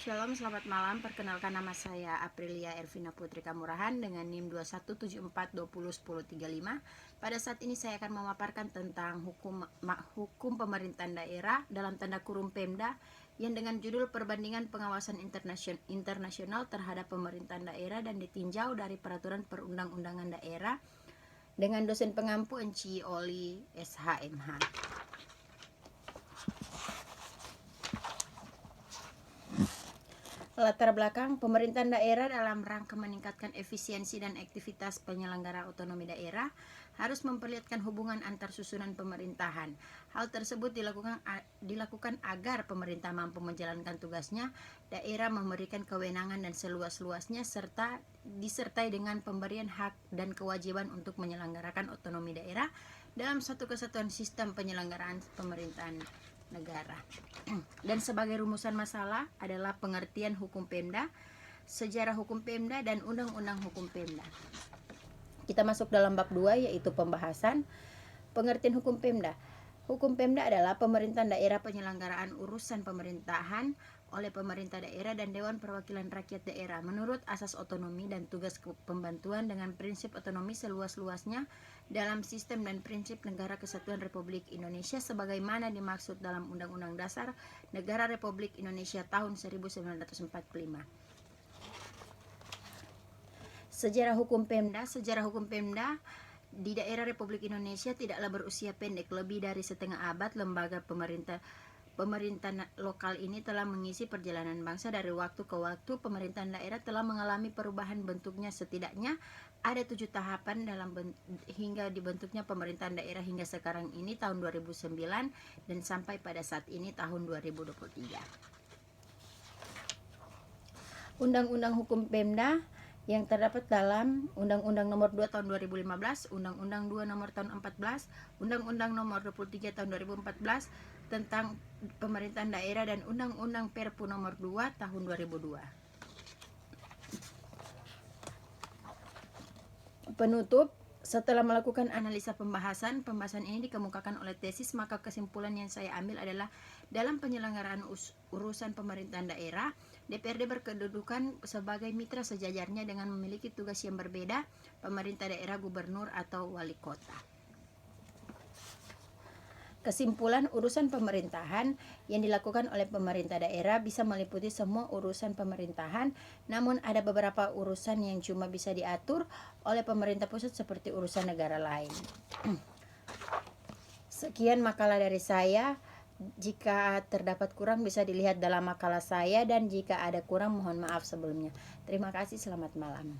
Shalom, selamat malam. Perkenalkan, nama saya Aprilia Ervina Putri Kamurahan dengan NIM 2174201035. Pada saat ini saya akan memaparkan tentang hukum pemerintahan daerah dalam tanda kurung Pemda yang dengan judul Perbandingan Pengawasan Internasional terhadap Pemerintahan Daerah dan ditinjau dari Peraturan Perundang-undangan Daerah dengan dosen pengampu Enci Oli SHMH. Latar belakang pemerintahan daerah dalam rangka meningkatkan efisiensi dan aktivitas penyelenggara otonomi daerah harus memperlihatkan hubungan antar susunan pemerintahan. Hal tersebut dilakukan agar pemerintah mampu menjalankan tugasnya, daerah memberikan kewenangan dan seluas-luasnya serta disertai dengan pemberian hak dan kewajiban untuk menyelenggarakan otonomi daerah dalam satu kesatuan sistem penyelenggaraan pemerintahan negara. Dan sebagai rumusan masalah adalah pengertian hukum Pemda, sejarah hukum Pemda, dan undang-undang hukum Pemda. Kita masuk dalam bab 2, yaitu pembahasan pengertian hukum Pemda. Hukum Pemda adalah pemerintahan daerah penyelenggaraan urusan pemerintahan oleh pemerintah daerah dan Dewan Perwakilan Rakyat Daerah menurut asas otonomi dan tugas pembantuan dengan prinsip otonomi seluas-luasnya dalam sistem dan prinsip Negara Kesatuan Republik Indonesia sebagaimana dimaksud dalam Undang-Undang Dasar Negara Republik Indonesia tahun 1945. Sejarah hukum Pemda. Sejarah hukum Pemda di daerah Republik Indonesia tidaklah berusia pendek. Lebih dari setengah abad, lembaga pemerintahan lokal ini telah mengisi perjalanan bangsa. Dari waktu ke waktu, pemerintahan daerah telah mengalami perubahan bentuknya. Setidaknya ada 7 tahapan hingga dibentuknya pemerintahan daerah hingga sekarang ini tahun 2009 dan sampai pada saat ini tahun 2023. Undang-undang hukum Pemda yang terdapat dalam Undang-Undang Nomor 2 Tahun 2015, Undang-Undang 2 Nomor Tahun 14, Undang-Undang Nomor 23 Tahun 2014 tentang pemerintahan daerah dan Undang-Undang Perpu Nomor 2 Tahun 2002. Penutup. Setelah melakukan analisa pembahasan ini dikemukakan oleh tesis, maka kesimpulan yang saya ambil adalah dalam penyelenggaraan urusan pemerintahan daerah, DPRD berkedudukan sebagai mitra sejajarnya dengan memiliki tugas yang berbeda pemerintah daerah, gubernur, atau wali kota. Kesimpulan, urusan pemerintahan yang dilakukan oleh pemerintah daerah bisa meliputi semua urusan pemerintahan, namun ada beberapa urusan yang cuma bisa diatur oleh pemerintah pusat seperti urusan negara lain. Sekian makalah dari saya. Jika terdapat kurang bisa dilihat dalam makalah saya, dan jika ada kurang mohon maaf sebelumnya. Terima kasih, selamat malam.